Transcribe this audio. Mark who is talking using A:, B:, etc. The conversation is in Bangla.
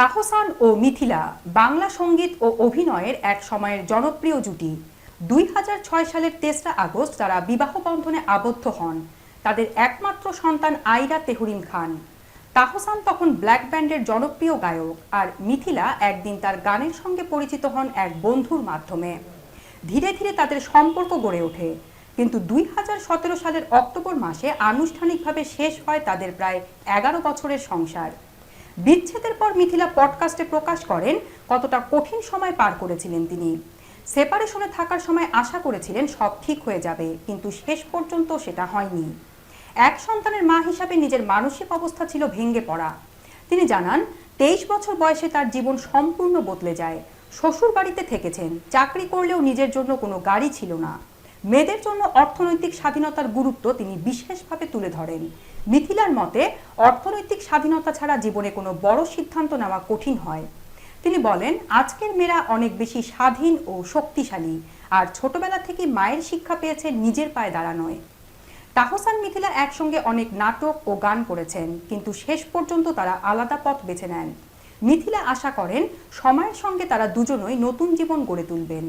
A: তাহসান ও মিথিলা বাংলা সঙ্গীত ও অভিনয়ের এক সময়ের জনপ্রিয় জুটি। ২০০৬ সালের ৩রা আগস্ট তারা বিবাহ বন্ধনে আবদ্ধ হন। তাদের একমাত্র সন্তান আইরা তেহরিন খান। তাহসান তখন ব্ল্যাক ব্যান্ডের জনপ্রিয় গায়ক, আর মিথিলা একদিন তার গানের সঙ্গে পরিচিত হন এক বন্ধুর মাধ্যমে। ধীরে ধীরে তাদের সম্পর্ক গড়ে ওঠে, কিন্তু ২০১৭ সালের অক্টোবর মাসে আনুষ্ঠানিকভাবে শেষ হয় তাদের প্রায় ১১ বছরের সংসার। বিচ্ছেদের পর মিথিলা পডকাস্টে প্রকাশ করেন কতটা কঠিন সময় পার করেছিলেন তিনি। সেপারেশনে থাকার সময় আশা করেছিলেন সব ঠিক হয়ে যাবে, কিন্তু শেষ পর্যন্ত সেটা হয়নি। এক সন্তানের মা হিসাবে নিজের মানসিক অবস্থা ছিল ভেঙে পড়া। তিনি জানান, ২৩ বছর বয়সে তার জীবন সম্পূর্ণ বদলে যায়। শ্বশুর বাড়িতে থেকেছেন, চাকরি করলেও নিজের জন্য কোনো গাড়ি ছিল না। মেয়েদের জন্য অর্থনৈতিক স্বাধীনতার গুরুত্ব তিনি বিশেষভাবে তুলে ধরেন। মিথিলার মতে, অর্থনৈতিক স্বাধীনতা ছাড়া জীবনে কোনো বড় সিদ্ধান্ত নেওয়া কঠিন হয়। তিনি বলেন, আজকের মেয়েরা অনেক বেশি স্বাধীন ও শক্তিশালী, আর ছোটবেলা থেকে মায়ের শিক্ষা পেয়েছে নিজের পায়ে দাঁড়ানোয়। তাহসান মিথিলা একসঙ্গে অনেক নাটক ও গান করেছেন, কিন্তু শেষ পর্যন্ত তারা আলাদা পথ বেছে নেন। মিথিলা আশা করেন সময়ের সঙ্গে তারা দুজনই নতুন জীবন গড়ে তুলবেন।